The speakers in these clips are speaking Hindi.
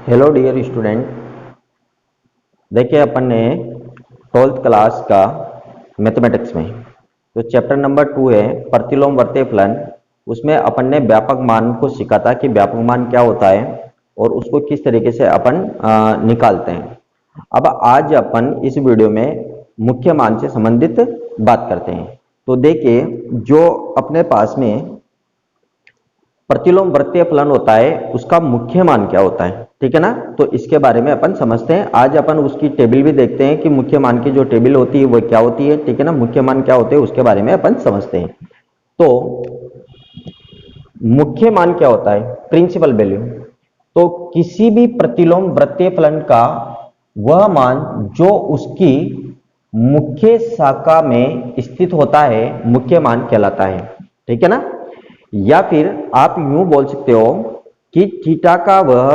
Hello dear student. देखिए अपन ने 12th क्लास का मैथमेटिक्स में जो चैप्टर नंबर 2 है प्रतिलोम वर्त्य फलन, उसमें अपन ने व्यापक मान को सीखा था कि व्यापक मान क्या होता है और उसको किस तरीके से अपन निकालते हैं। अब आज अपन इस वीडियो में मुख्य मान से संबंधित बात करते हैं। तो देखिए, जो अपने पास में प्रतिलोम वर्त्य फलन होता है उसका मुख्य मान क्या होता है, ठीक है ना। तो इसके बारे में अपन समझते हैं। आज अपन उसकी टेबल भी देखते हैं कि मुख्य मान की जो टेबल होती है वो क्या होती है, ठीक है ना। मुख्य मान क्या होते हैं उसके बारे में अपन समझते हैं। तो मुख्य मान क्या होता है, प्रिंसिपल वैल्यू। तो किसी भी प्रतिलोम वर्त्य फलन का वह मान जो उसकी मुख्य शाखा में स्थित होता है मुख्य मान कहलाता है, ठीक है ना। या फिर आप यूं बोल सकते हो कि थीटा का वह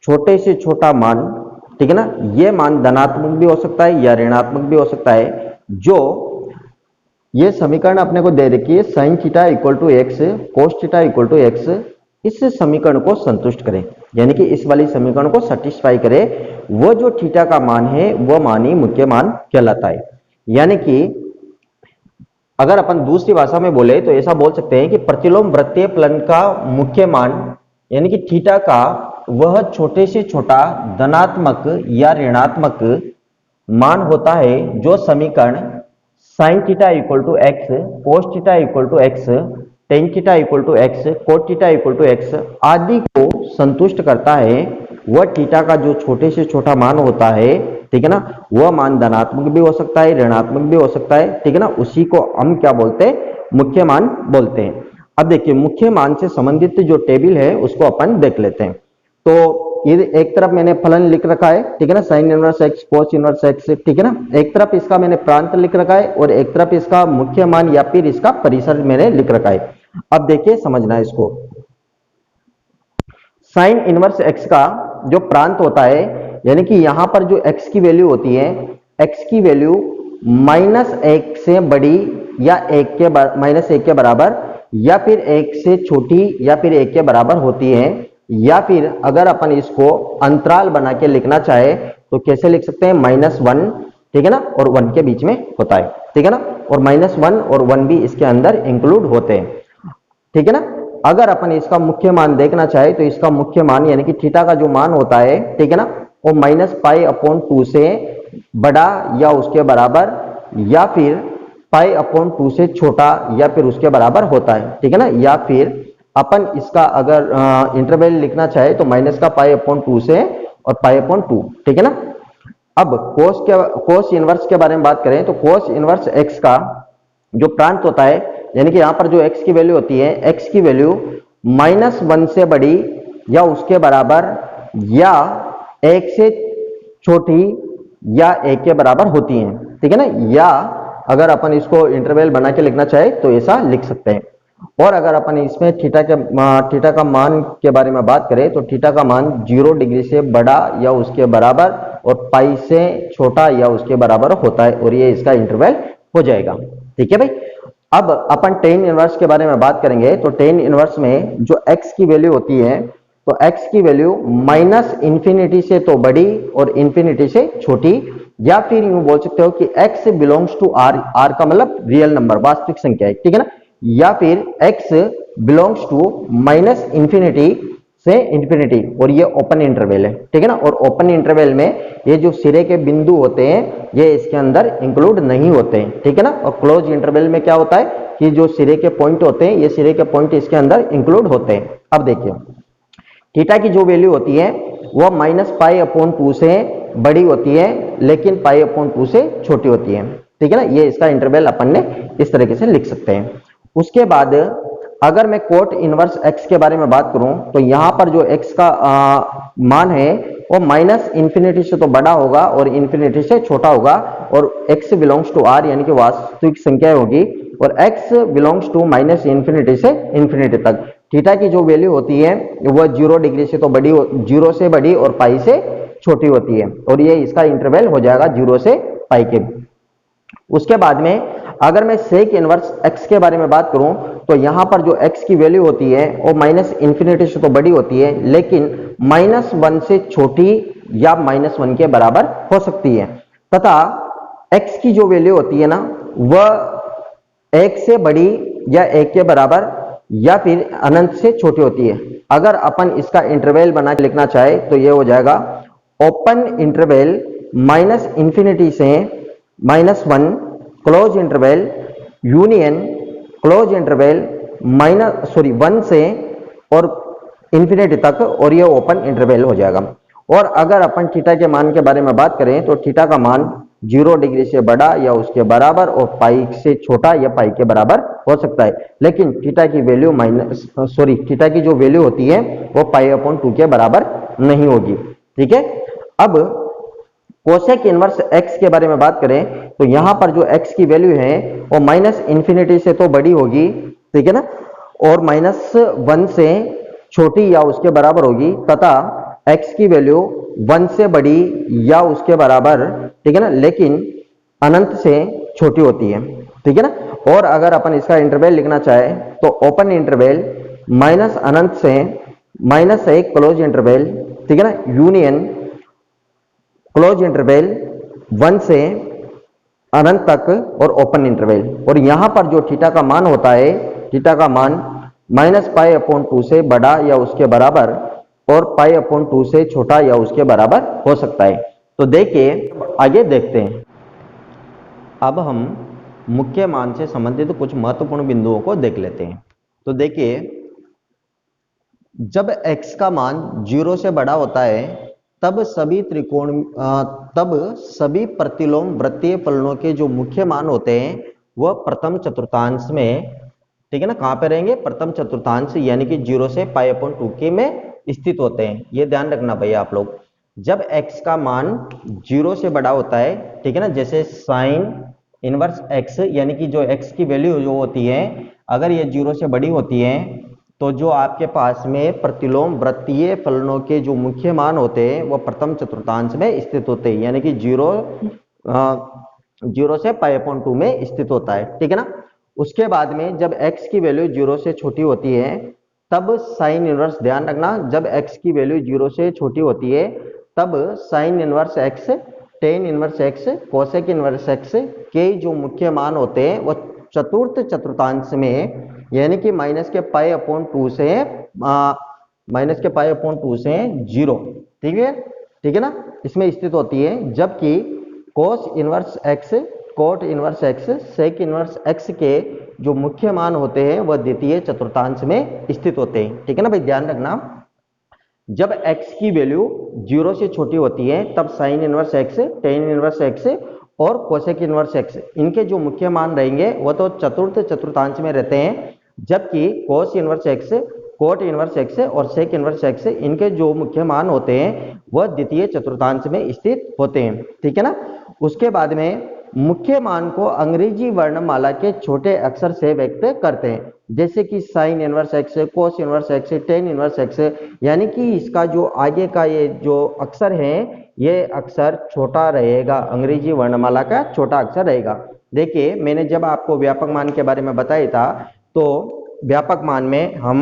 छोटे से छोटा मान, ठीक है ना, ये मान धनात्मक भी हो सकता है या ऋणात्मक भी हो सकता है। जो ये समीकरण अपने को दे रखी है sine theta equal to x cos theta equal to x, इस समीकरण को संतुष्ट करें, यानी कि इस वाली समीकरण को सेटिस्फाई करे। वो जो थीटा का मान है वह मान ही मुख्य मान कहलाता है। यानी कि अगर अपन दूसरी भाषा में बोले तो ऐसा बोल सकते हैं कि प्रतिलोम वर्त्य फलन का मुख्य मान यानी कि थीटा का वह छोटे से छोटा धनात्मक या ऋणात्मक मान होता है जो समीकरण sine theta equal to x cos theta equal to x tan theta equal to x cot theta equal to x आदि को संतुष्ट करता है। वह थीटा का जो छोटे से छोटा मान होता है, ठीक है ना, वह मान धनात्मक भी हो सकता है ऋणात्मक भी हो सकता है, ठीक है ना। उसी को हम क्या बोलते हैं, मुख्य मान बोलते हैं। अब देखिए, मुख्य मान से संबंधित जो टेबल है उसको अपन देख लेते हैं। तो ये एक तरफ मैंने फलन लिख रखा है, ठीक है ना, sign inverse x cos inverse x, ठीक है ना। एक तरफ इसका मैंने प्रांत लिख रखा है और एक तरफ इसका मुख्य मान या फिर इसका परिसर मैंने लिख रखा है। अब देखिए, समझना है इसको। साइन इनवर्स एक्स का जो प्रांत होता है, यानी कि यहां पर जो एक्स की वैल्यू होती है, एक्स की वैल्यू -1 से बड़ी या -1 के बराबर या फिर 1 से छोटी या फिर 1 के बराबर होती है। या फिर अगर अपन इसको अंतराल बना के लिखना चाहे तो कैसे लिख सकते हैं, -1, ठीक है ना, और 1 के बीच में होता है, ठीक है ना, और -1 और 1 भी इसके अंदर इंक्लूड होते हैं, ठीक है ना। अगर अपन इसका मुख्य मान देखना चाहे तो इसका मुख्य मान यानी कि थीटा का जो मान होता है, ठीक है ना, वो -π/2 से बड़ा या उसके बराबर या फिर π/2 से छोटा या फिर उसके बराबर होता है, ठीक है ना। या फिर अपन इसका अगर इंटरवल लिखना चाहे तो माइनस का π/2 से और π/2, ठीक है ना। अब कोस इनवर्स के बारे में बात करें तो कोस इनवर्स एक्स का जो प्रांत होता है, यानी कि यहां पर जो x की वैल्यू होती है, x की वैल्यू -1 से बड़ी या उसके बराबर या 1 से छोटी या 1 के बराबर होती है, ठीक है ना। या अगर अपन इसको इंटरवल बना के लिखना चाहे तो ऐसा लिख सकते हैं। और अगर अपन इसमें थीटा का मान के बारे में बात करें तो थीटा का मान 0 डिग्री से बड़ा या उसके बराबर और पाई से छोटा या उसके बराबर होता है, और ये इसका इंटरवल हो जाएगा, ठीक है भाई। अब अपन टेन इनवर्स के बारे में बात करेंगे तो टेन इनवर्स में जो x की वैल्यू होती है, तो x की वैल्यू -∞ से तो बड़ी और ∞ से छोटी, या फिर यूं बोल सकते हो कि x belongs to r, r का मतलब रियल नंबर वास्तविक संख्या है, ठीक है ना। या फिर x बिलोंग्स टू -∞ से इंफिनिटी, और ये ओपन इंटरवल है, ठीक है ना। और ओपन इंटरवल में ये जो सिरे के बिंदु होते हैं ये इसके अंदर इंक्लूड नहीं होते हैं, ठीक है ना। और क्लोज इंटरवल में क्या होता है कि जो सिरे के पॉइंट होते हैं ये सिरे के पॉइंट इसके अंदर इंक्लूड होते हैं। अब देखिए, थीटा की जो वैल्यू होती है वह -π/2 से बड़ी होती है लेकिन π/2 से छोटी होती है, ठीक है ना। ये इसका इंटरवल अपन ने इस तरीके से लिख सकते हैं। उसके बाद अगर मैं कोट इनवर्स x के बारे में बात करूं तो यहां पर जो x का मान है वो -∞ से तो बड़ा होगा और ∞ से छोटा होगा, और x बिलोंग्स टू r यानी कि वास्तविक संख्या होगी, और x बिलोंग्स टू -∞ से ∞ तक। थीटा की जो वैल्यू होती है वह 0 डिग्री से तो बड़ी, 0 से बड़ी और पाई से छोटी होती है, और ये इसका इंटरवल हो जाएगा 0 से पाई के। उसके बाद में अगर मैं सेक इनवर्स x के बारे में बात करूं तो यहां पर जो x की वैल्यू होती है वो माइनस इंफिनिटी से तो बड़ी होती है, लेकिन -1 से छोटी या -1 के बराबर हो सकती है, तथा x की जो वैल्यू होती है ना वह 1 से बड़ी या 1 के बराबर या फिर अनंत से छोटी होती है। अगर अपन इसका इंटरवल बना के लिखना चाहे तो ये हो जाएगा ओपन इंटरवल माइनस इंफिनिटी से -1 close interval union close interval 1 से और इंफिनिटी तक, और ये ओपन इंटरवल हो जाएगा। और अगर अपन थीटा के मान के बारे में बात करें तो थीटा का मान 0 डिग्री से बड़ा या उसके बराबर और पाई से छोटा या पाई के बराबर हो सकता है, लेकिन थीटा की वैल्यू थीटा की जो वैल्यू होती है वो पाई/2 के बराबर नहीं होगी। ठीक है, अब कोसेक इनवर्स x के बारे में बात करें तो यहां पर जो x की वैल्यू है वो माइनस इंफिनिटी से तो बड़ी होगी, ठीक है ना, और -1 से छोटी या उसके बराबर होगी, तथा x की वैल्यू 1 से बड़ी या उसके बराबर, ठीक है ना, लेकिन अनंत से छोटी होती है। ठीक है ना, और अगर अपन इसका इंटरवल लिखना चाहे तो ओपन इंटरवल माइनस अनंत से -1 क्लोज इंटरवल, ठीक है ना, यूनियन क्लोज इंटरवल 1 से अनंत तक और ओपन इंटरवल। और यहां पर जो थीटा का मान होता है, थीटा का मान -पाई/2 से बड़ा या उसके बराबर और पाई/2 से छोटा या उसके बराबर हो सकता है। तो देखिए आगे देखते हैं। अब हम मुख्य मान से संबंधित कुछ महत्वपूर्ण बिंदुओं को देख लेते हैं। तो देखिए, जब x का मान 0 से बड़ा होता है तब सभी प्रतिलोम वृत्तीय फलनों के जो मुख्य मान होते हैं वह प्रथम चतुर्थांश में, ठीक है ना, कहां पे रहेंगे, प्रथम चतुर्थांश, यानी कि 0 से पाई/2 के में स्थित होते हैं। ये ध्यान रखना भैया आप लोग। जब x का मान 0 से बड़ा होता है, ठीक है ना, जैसे साइन इनवर्स x, यानी कि जो x की वैल्यू जो होती है अगर ये 0 से बड़ी होती है तो जो आपके पास में प्रतिलोम वृत्तीय फलनों के जो मुख्य मान होते हैं वो प्रथम चतुर्थांश में स्थित होते हैं, यानी कि 0 से पाई/2 में स्थित होता है। ठीक है ना, उसके बाद में जब x की वैल्यू 0 से छोटी होती है तब साइन इनवर्स, ध्यान रखना, जब x की वैल्यू 0 से छोटी होती है तब sine inverse x, tan inverse x, cosec inverse x के जो मुख्य मान होते हैं वो चतुर्थ चतुर्थांश में, यानी कि -पाई/2 से 0, ठीक है ना, इसमें स्थित होती है। जबकि cos inverse x, cot inverse x, sec inverse x के जो मुख्य मान होते हैं वह द्वितीय चतुर्थांश में स्थित होते हैं। ठीक है ना भाई, ध्यान रखना, जब x की वैल्यू 0 से छोटी होती है तब sine inverse x, tan inverse x और कोसेक इनवर्स x इनके जो मुख्य मान रहेंगे वह तो चतुर्थ चतुर्थांश में रहते हैं, जबकि cos inverse x, cot inverse x और सेक इनवर्स x इनके जो मुख्य मान होते हैं वह द्वितीय चतुर्थांश में स्थित होते हैं। ठीक है ना, उसके बाद में मुख्य मान को अंग्रेजी वर्णमाला के छोटे अक्षर से व्यक्त करते हैं, जैसे कि साइन इनवर्स x, कोस inverse x, tan inverse x, यानी कि इसका जो आगे का ये जो अक्षर है ये अक्षर छोटा रहेगा, अंग्रेजी वर्णमाला का छोटा अक्षर रहेगा। देखिए, मैंने जब आपको व्यापक मान के बारे में बताया था तो व्यापक मान में हम,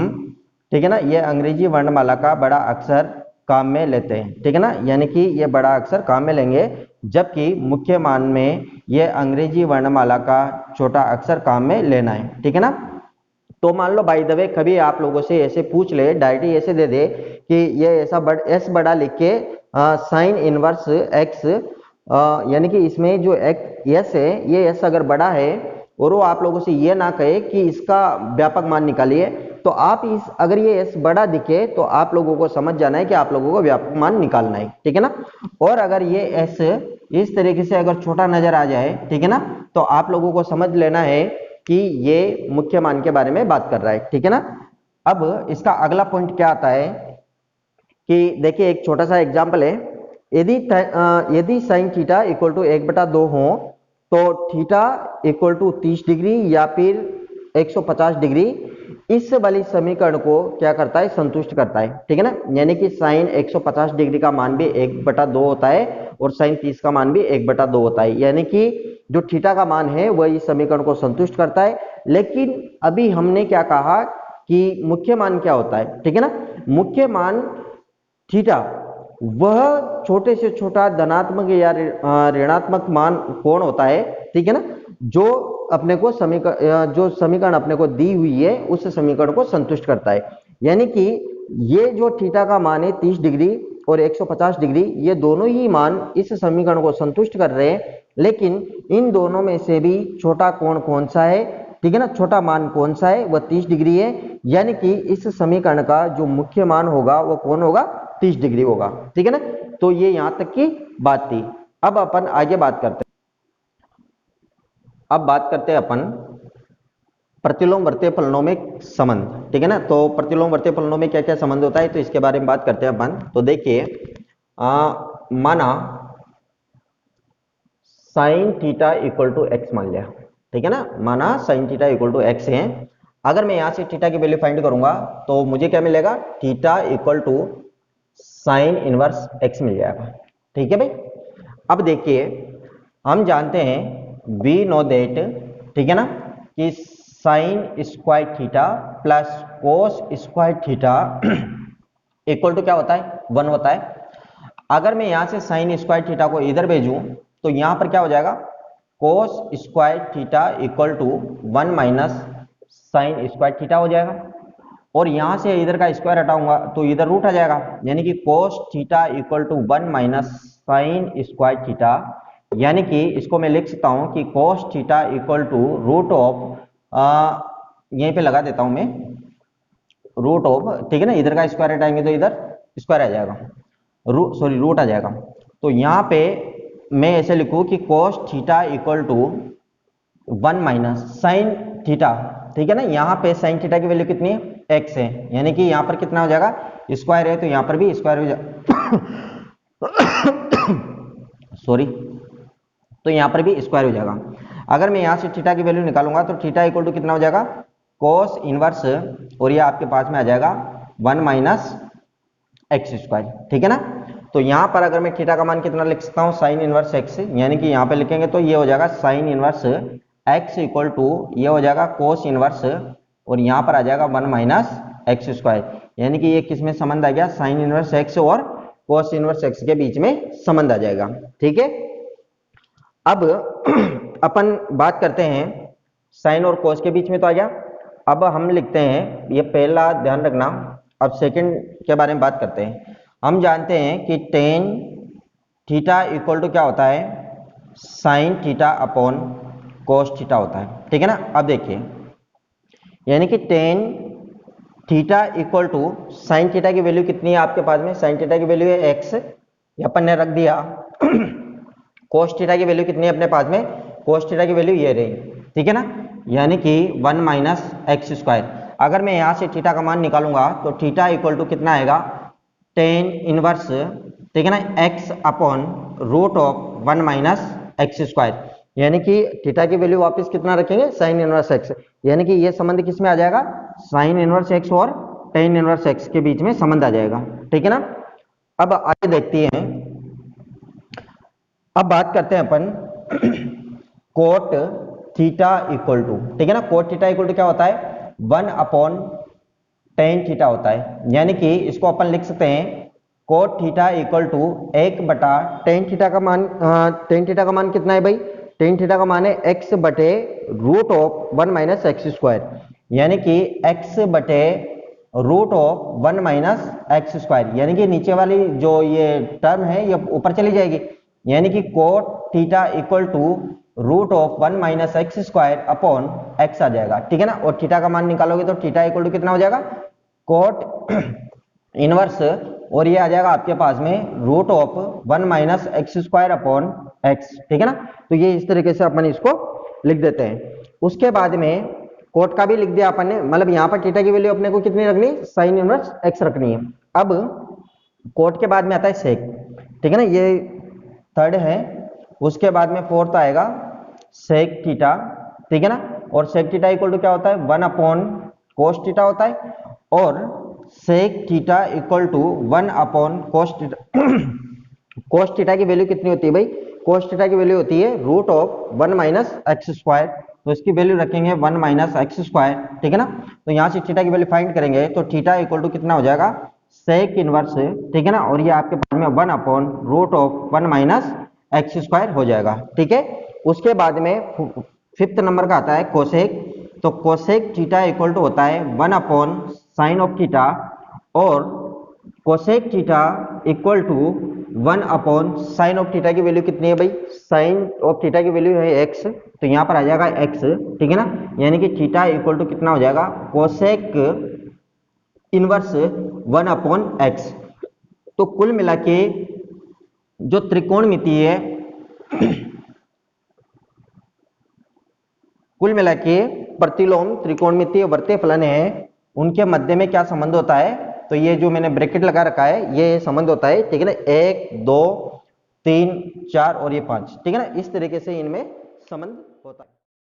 ठीक है ना, ये अंग्रेजी वर्णमाला का बड़ा अक्षर काम में लेते हैं, ठीक है ना, यानी कि ये बड़ा अक्षर काम में लेंगे, जबकि मुख्य मान में ये अंग्रेजी वर्णमाला का छोटा अक्षर काम में लेना है। ठीक है ना, तो मान लो बाय द वे कभी आप लोगों से ऐसे पूछ ले, डायरेक्टली ऐसे दे दे कि ये ऐसा एस बड़ा लिख के साइन इनवर्स एक्स, यानी कि इसमें जो एस है ये एस अगर बड़ा है और वो आप लोगों से ये ना कहे कि इसका व्यापक मान निकालिए, तो आप अगर ये एस बड़ा दिखे तो आप लोगों को समझ जाना है कि आप लोगों को व्यापक मान निकालना है। ठीक है ना, और अगर ये एस इस तरीके से अगर छोटा नजर आ जाए, ठीक है ना, तो आप लोगों को समझ लेना है कि ये मुख्य मान के बारे में बात कर रहा है। ठीक है ना, अब इसका अगला पॉइंट क्या आता है कि देखिए एक छोटा सा एग्जांपल है, यदि साइन थीटा इक्वल टू 1/2 हो तो थीटा इक्वल टू 30 डिग्री या फिर 150 डिग्री, इस वाली समीकरण को क्या करता है, संतुष्ट करता है। ठीक है ना, यानी कि साइन 150 डिग्री का मान भी 1/2 होता है और साइन 30 का मान भी 1/2 होता है, यानी कि जो थीटा का मान है वह इस समीकरण को संतुष्ट करता है। लेकिन अभी हमने क्या कहा कि मुख्य मान क्या होता है, ठीक है ना। मुख्य मान थीटा वह छोटे से छोटा धनात्मक या ऋणात्मक मान कोण होता है, ठीक है ना, जो अपने को जो समीकरण अपने को दी हुई है उस समीकरण को संतुष्ट करता है। यानी कि ये जो थीटा का मान है 30 डिग्री और 150 डिग्री, ये दोनों ही मान इस समीकरण को संतुष्ट कर रहे हैं, लेकिन इन दोनों में से भी छोटा कोण कौन सा है, ठीक है ना, छोटा मान कौन सा है, वह 30 डिग्री है। यानी कि इस समीकरण का जो मुख्य मान होगा वो कौन होगा, 30 डिग्री होगा, ठीक है ना। तो ये यहां तक की बात थी। अब अपन आगे बात करते हैं। अब बात करते हैं अपन प्रतिलोम वर्तीय फलनों में संबंध, ठीक है ना। तो प्रतिलोम वर्तीय फलनों में क्या क्या संबंध होता है, तो इसके बारे में बात करते हैं अपन। तो देखिए, माना sine theta equal to x मान लिया, ठीक है ना, माना sine theta equal to x है। अगर मैं यहां से थीटा की वैल्यू फाइंड करूंगा तो मुझे क्या मिलेगा, theta equal to sine inverse x मिल जाएगा, ठीक है भाई। अब देखिए, हम जानते हैं वी नो दैट, ठीक है ना, कि sine square theta plus cos square theta equal to क्या होता है, 1 होता है। अगर मैं यहां से साइन स्क्वायर थीटा को इधर भेजूं तो यहां पर क्या हो जाएगा, cos square theta equal to 1 minus sine square theta हो जाएगा। और यहां से इधर का स्क्वायर हटाऊंगा तो इधर रूट आ जाएगा, यानी कि cos theta equal to 1 minus sine square theta. यानी कि इसको मैं लिख सकता हूं कि cos theta equal to root of, यहीं पे लगा देता हूं मैं, रूट ऑफ, ठीक है ना, इधर का स्क्वायर हटाएंगे तो इधर स्क्वायर आ जाएगा, रूट आ जाएगा। तो यहां पे मैं ऐसे लिखूं कि cos theta equal to 1 minus sine theta, ठीक है ना। यहाँ पे साइन थीटा की वैल्यू कितनी है, एक्स है, यानी कि यहाँ पर कितना हो जाएगा, स्क्वायर है, तो यहाँ पर भी स्क्वायर हो जाएगा सॉरी, तो यहाँ पर भी स्क्वायर हो जाएगा। अगर मैं यहाँ से थीटा की वैल्यू निकालूंगा तो थीटा इक्वल टू कितना हो जाएगा, कोस इनवर्स, और ये आपके पास में आ जाएगा 1 माइनस एक्स स्क्वायर, ठीक है ना। तो यहाँ पर अगर मैं थीटा का मान कितना लिख सकता हूँ, साइन इनवर्स एक्स, यानी कि यहाँ पे लिखेंगे तो ये हो जाएगा sine inverse x equal to, ये हो जाएगा कोस इनवर्स, और यहाँ पर आ जाएगा 1 माइनस एक्स स्क्वायर। यानी कि ये किस में संबंध आ गया, साइन इनवर्स एक्स और कोस इनवर्स एक्स के बीच में संबंध आ जाएगा, ठीक है। अब अपन बात करते हैं, साइन और कोस के बीच में तो आ गया। अब हम लिखते हैं, ये पहला ध्यान रखना। अब सेकंड के बारे में बात करते हैं। हम जानते हैं कि टेन थीटा इक्वल टू क्या होता है, sine theta upon cos theta होता है, ठीक है ना। अब देखिए, यानी कि tan theta equal to sine theta की वैल्यू कितनी है आपके पास में, साइन थीटा की वैल्यू है एक्स, ये अपन ने रख दिया। कोस थीटा की वैल्यू कितनी है अपने पास में, कोस थीटा की वैल्यू ये रही, ठीक है ना, यानी कि 1 माइनस एक्स स्क्वायर। अगर मैं यहाँ से थीटा का मान निकालूंगा तो थीटा इक्वल टू कितना आएगा, टेन इनवर्स, ठीक है ना, x upon root of 1 minus x square. यानी कि थीटा की वैल्यू वापस कितना रखेंगे, साइन इनवर्स एक्स, यानी कि ये संबंध किस में आ जाएगा, साइन इनवर्स एक्स और टेन इनवर्स एक्स के बीच में संबंध आ जाएगा, ठीक है ना। अब आगे देखते हैं, अब बात करते हैं अपन कोट थीटा इक्वल टू, ठीक है ना, कोट थीटा इक्वल टू क्या होता है, 1 अपॉन टेन थीटा होता है। यानी कि इसको अपन लिख सकते हैं कोट थीटा इक्वल टू 1 बटा टेन थीटा का मान, टेन थीटा का मान कितना है भाई, टेन थीटा का मान है एक्स बटे root of 1 minus x square, यानी कि एक्स बटे root of 1 minus x square. यानी कि नीचे वाली जो ये टर्म है ये ऊपर चली जाएगी, यानी कि cot theta equal to root of 1 minus x square upon x आ जाएगा, ठीक है ना। और थीटा का मान निकालोगे तो थीटा इक्वल टू कितना हो जाएगा, कोट इनवर्स, और ये आ जाएगा आपके पास में root of 1 minus x square upon x, ठीक है ना। तो ये इस तरीके से अपन इसको लिख देते हैं। उसके बाद में कोट का भी लिख दिया अपन ने, मतलब यहाँ पर थीटा की वैल्यू अपने को कितनी रखनी है, साइन इनवर्स एक्स रखनी है। अब कोट के बाद में आता है सेक, ठीक है ना, ये थर्ड है। उसके बाद में फोर्थ आएगा सेक थीटा, ठीक है ना। और सेक थीटा इक्वल टू क्या होता है, 1 अपॉन कोस थीटा होता है, और sec theta equal to 1 upon cos theta. Cos theta की वैल्यू कितनी होती है भाई, कोस थीटा की वैल्यू होती है root of 1 minus x square, तो इसकी वैल्यू रखेंगे 1 माइनस एक्स स्क्वायर, ठीक है ना। तो यहाँ से थीटा की वैल्यू फाइंड करेंगे तो थीटा इक्वल टू कितना हो जाएगा, सेक इनवर्स, ठीक है ना, और ये आपके पास में 1 upon root of 1 minus x square हो जाएगा, ठीक है। उसके बाद में फिफ्थ नंबर का आता है कोसेक। तो कोसेक थीटा इक्वल टू होता है 1 अपॉन साइन ऑफ थीटा, और cosec theta equal to 1 upon sine of theta की वैल्यू कितनी है भाई, साइन ऑफ थीटा की वैल्यू है x, तो यहाँ पर आ जाएगा x, ठीक है ना, यानी कि थीटा इक्वल टू कितना हो जाएगा, कोसेक इनवर्स 1 अपॉन x। तो कुल मिला के जो त्रिकोणमिति है कुल मिला के प्रतिलोम त्रिकोणमितीय वर्तीय फलन है, उनके मध्य में क्या संबंध होता है, तो ये जो मैंने ब्रैकेट लगा रखा है ये संबंध होता है, ठीक है ना, 1 2 3 4 और ये 5, ठीक है ना, इस तरीके से इनमें संबंध